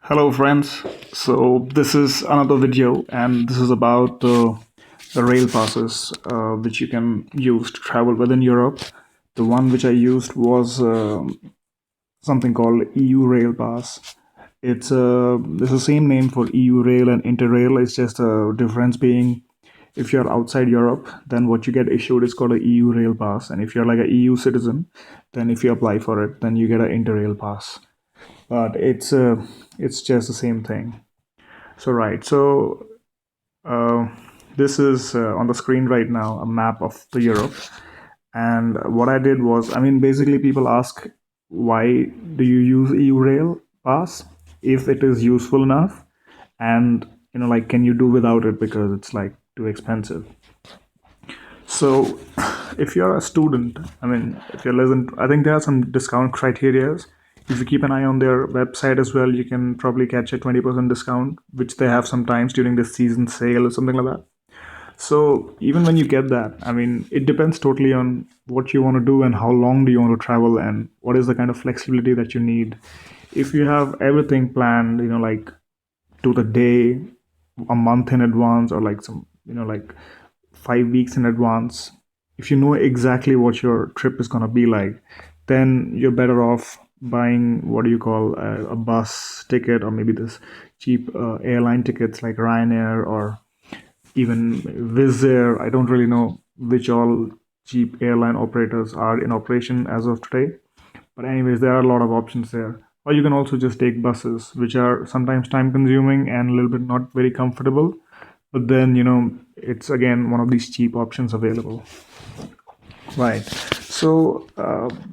Hello, friends. So, this is another video, and this is about the rail passes which you can use to travel within Europe. The one which I used was something called EU Rail Pass. It's the same name for EU Rail and Interrail. It's just a difference being if you're outside Europe, then what you get issued is called a EU Rail Pass, and if you're like a EU citizen, then if you apply for it, then you get an Interrail Pass. But it's just the same thing. So uh, this is on the screen right now a map of the Europe. And what I did was, I mean, basically people ask, why do you use EU Rail Pass if it is useful enough? And like, can you do without it because it's like too expensive? So if you're a student, I mean, if you're less than, I think there are some discount criterias. If you keep an eye on their website as well, you can probably catch a 20% discount, which they have sometimes during the season sale or something like that. So even when you get that, I mean, it depends totally on what you want to do and how long do you want to travel and what is the kind of flexibility that you need. If you have everything planned, like to the day, a month in advance, or like some, like 5 weeks in advance, if you know exactly what your trip is going to be like, then you're better off buying what do you call a bus ticket, or maybe this cheap airline tickets like Ryanair or even Wizz Air. I don't really know which all cheap airline operators are in operation as of today. But anyways, there are a lot of options there. Or you can also just take buses, which are sometimes time consuming and a little bit not very comfortable. But then, it's again one of these cheap options available. Right. So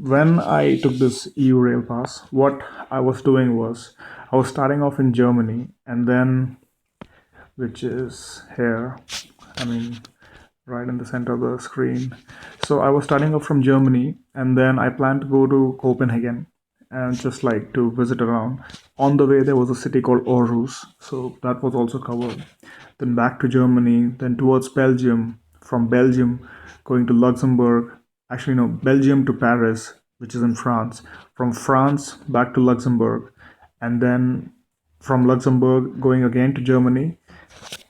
when I took this EU Rail Pass, what I was doing was I was starting off in Germany, and then, which is here, I mean, right in the center of the screen. So I was starting off from Germany, and then I planned to go to Copenhagen and just like to visit around. On the way, there was a city called Aarhus, so that was also covered. Then back to Germany, then towards Belgium. From Belgium, going to Luxembourg. Actually, no, Belgium to Paris, which is in France. From France back to Luxembourg, and then from Luxembourg going again to Germany.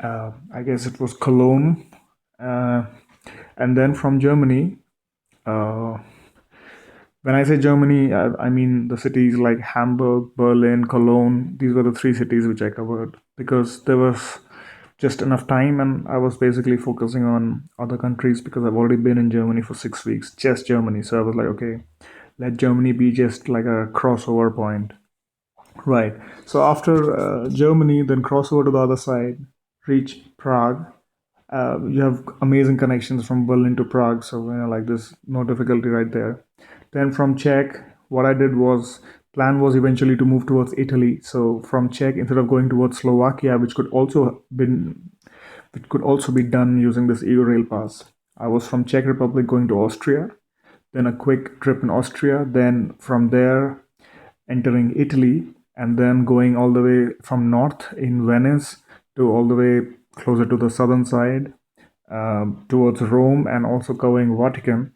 I guess it was Cologne, uh, and then from Germany, uh, when I say Germany, I mean the cities like Hamburg, Berlin, Cologne. These were the three cities which I covered because there was just enough time, and I was basically focusing on other countries because I've already been in Germany for 6 weeks, just Germany. So I was like, okay, let Germany be just like a crossover point. Right. So after Germany, then cross over to the other side, reach Prague. You have amazing connections from Berlin to Prague, so like there's no difficulty right there. Then from Czech, what I did was plan was eventually to move towards Italy. So from Czech, instead of going towards Slovakia, which could also be done using this EU Rail Pass, I was from Czech Republic going to Austria, then a quick trip in Austria, then from there entering Italy, and then going all the way from north in Venice to all the way closer to the southern side towards Rome, and also covering Vatican.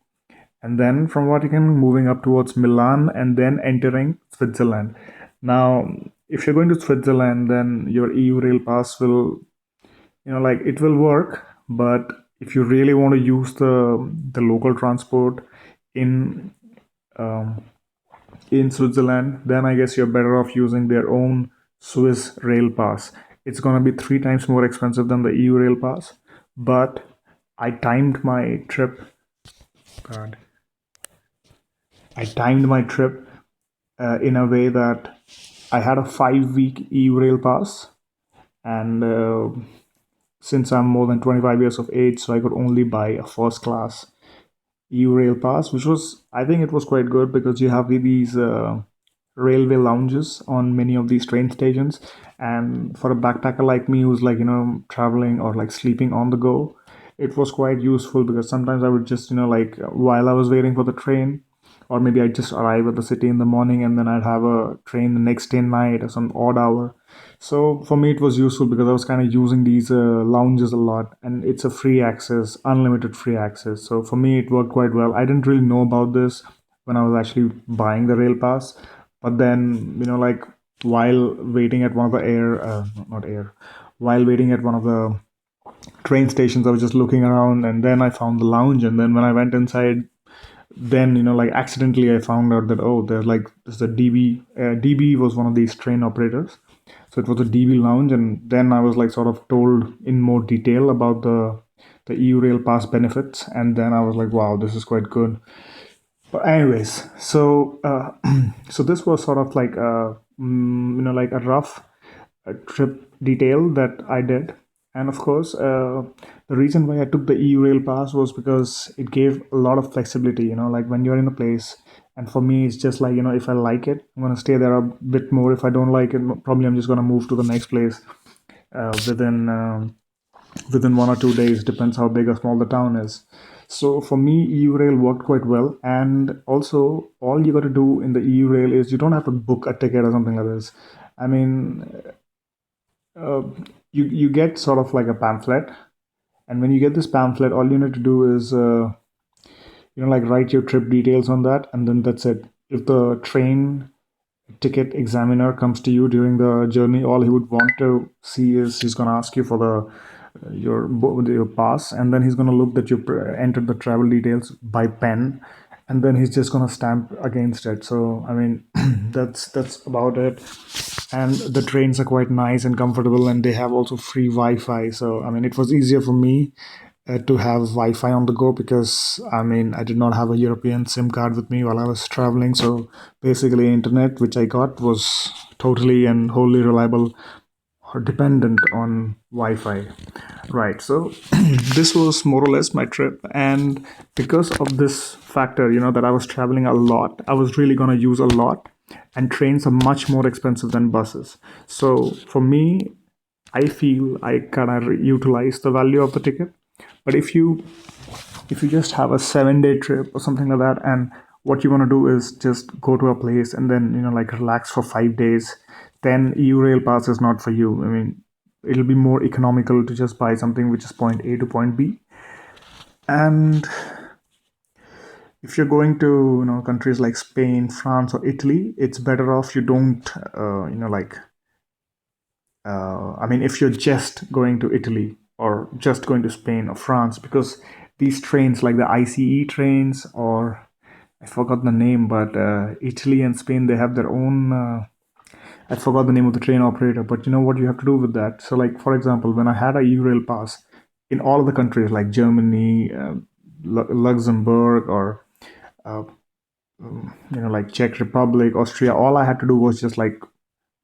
And then from Vatican, moving up towards Milan, and then entering Switzerland. Now, if you're going to Switzerland, then your EU Rail Pass will, like it will work. But if you really want to use the local transport in um, in Switzerland, then I guess you're better off using their own Swiss Rail Pass. It's going to be 3 times more expensive than the EU Rail Pass, but I timed my trip. God, I timed my trip in a way that I had a 5 week EU Rail Pass, and since I'm more than 25 years of age, so I could only buy a first class EU Rail Pass, which was, I think it was quite good because you have these railway lounges on many of these train stations. And for a backpacker like me who's like, traveling or like sleeping on the go, it was quite useful because sometimes I would just, like while I was waiting for the train, or maybe I'd just arrive at the city in the morning and then I'd have a train the next day night or some odd hour. So for me, it was useful because I was kind of using these lounges a lot, and it's a free access, unlimited free access. So for me, it worked quite well. I didn't really know about this when I was actually buying the rail pass, but then like while waiting at one of the not air, while waiting at one of the train stations, I was just looking around, and then I found the lounge. And then when I went inside, then like accidentally I found out that, oh, there's like this is a DB. DB was one of these train operators, so it was a DB lounge. And then I was like sort of told in more detail about the EU Rail Pass benefits, and then I was like, wow, this is quite good. But anyways, so so this was sort of like like a rough trip detail that I did. And of course, the reason why I took the EU Rail Pass was because it gave a lot of flexibility. Like when you're in a place, and for me, it's just like, if I like it, I'm gonna stay there a bit more. If I don't like it, probably I'm just gonna move to the next place within 1 or 2 days. Depends how big or small the town is. So for me, EU Rail worked quite well. And also, all you got to do in the EU Rail is you don't have to book a ticket or something like this. I mean, uh, you get sort of like a pamphlet, and when you get this pamphlet, all you need to do is like write your trip details on that, and then that's it. If the train ticket examiner comes to you during the journey, all he would want to see is he's going to ask you for your pass, and then he's going to look that you entered the travel details by pen, and then he's just going to stamp against it. So I mean, that's about it. And the trains are quite nice and comfortable, and they have also free Wi-Fi. So I mean, it was easier for me to have Wi-Fi on the go, because I mean, I did not have a European SIM card with me while I was traveling. So basically, internet which I got was totally and wholly reliable or dependent on Wi-Fi. Right. So this was more or less my trip, and because of this factor, that I was traveling a lot, I was really gonna use a lot, and trains are much more expensive than buses. So for me, I feel I kind of utilize the value of the ticket. But if you just have a 7 day trip or something like that, and what you want to do is just go to a place and then like relax for 5 days, then EU Rail Pass is not for you. I mean, it'll be more economical to just buy something which is point A to point B. And if you're going to countries like Spain, France, or Italy, it's better off you don't like I mean, if you're just going to Italy or just going to Spain or France, because these trains, like the ICE trains, or I forgot the name, but Italy and Spain, they have their own. I forgot the name of the train operator, but you know what you have to do with that. So, like for example, when I had a Eurail pass in all of the countries like Germany, Luxembourg, or uh, like Czech Republic, Austria, all I had to do was just like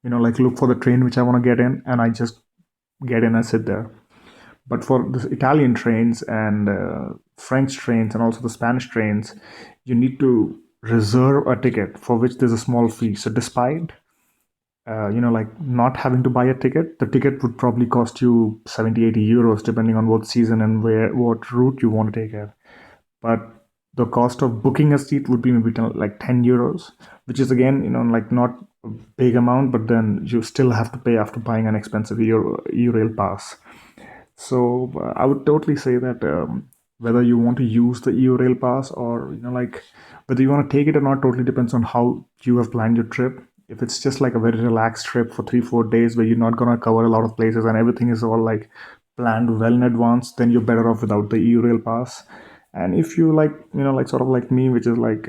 like look for the train which I want to get in, and I just get in and sit there. But for the Italian trains and French trains and also the Spanish trains, you need to reserve a ticket for which there's a small fee. So despite like not having to buy a ticket, the ticket would probably cost you 70-80 euros depending on what season and what route you want to take it. But the cost of booking a seat would be maybe like 10 euros, which is again like not a big amount, but then you still have to pay after buying an expensive Eurail pass. So I would totally say that whether you want to use the EU Pass, or like whether you want to take it or not, totally depends on how you have planned your trip. If it's just like a very relaxed trip for 3-4 days where you're not gonna cover a lot of places and everything is all like planned well in advance, then you're better off without the EU Pass. And if you like like sort of like me, which is like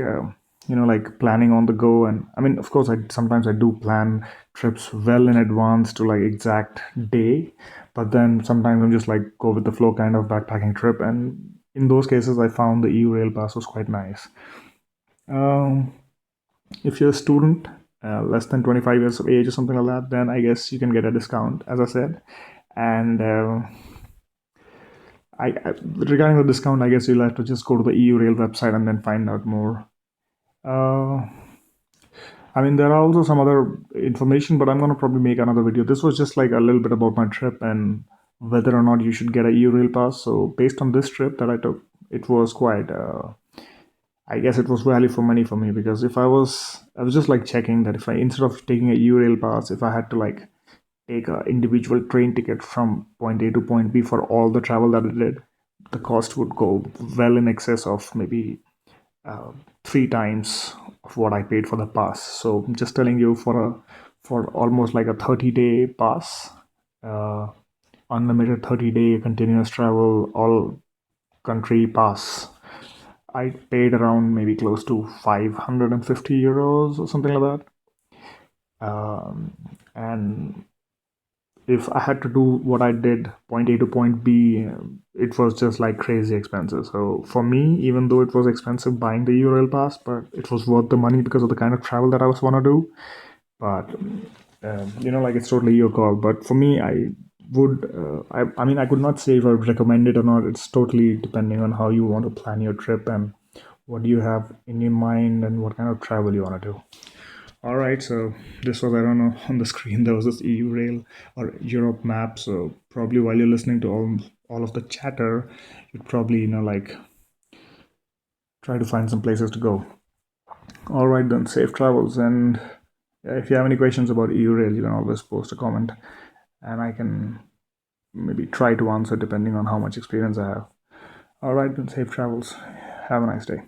like planning on the go, and I mean, of course, I sometimes I do plan trips well in advance to like exact day, but then sometimes I'm just like go with the flow kind of backpacking trip, and in those cases I found the EU Rail Pass was quite nice. um, if you're a student, less than 25 years of age or something like that, then I guess you can get a discount, as I said. And regarding the discount, I guess you'll have to just go to the EU Rail website and then find out more. uh, I mean, there are also some other information, but I'm gonna probably make another video. This was just like a little bit about my trip and whether or not you should get a EU-Rail pass. So based on this trip that I took, it was quite. I guess it was value for money for me, because if I was just like checking that if I, instead of taking a EU-Rail pass, if I had to like take a individual train ticket from point A to point B for all the travel that I did, the cost would go well in excess of maybe 3 times of what I paid for the pass. So I'm just telling you, for almost like a 30-day pass, uh, unlimited 30-day continuous travel, all country pass, I paid around maybe close to 550 euros or something like that. And if I had to do what I did, point A to point B, it was just like crazy expensive. So for me, even though it was expensive buying the Eurail pass, but it was worth the money because of the kind of travel that I was want to do. But like it's totally your call. But for me, I would, I mean, I could not say if I would recommend it or not. It's totally depending on how you want to plan your trip and what you have in your mind and what kind of travel you want to do. All right, so this was, I don't know, on the screen there was this EU Rail or Europe map. So probably while you're listening to all of the chatter, you'd probably like try to find some places to go. All right then, safe travels. And if you have any questions about EU Rail, you can always post a comment, and I can maybe try to answer depending on how much experience I have. All right then, safe travels. Have a nice day.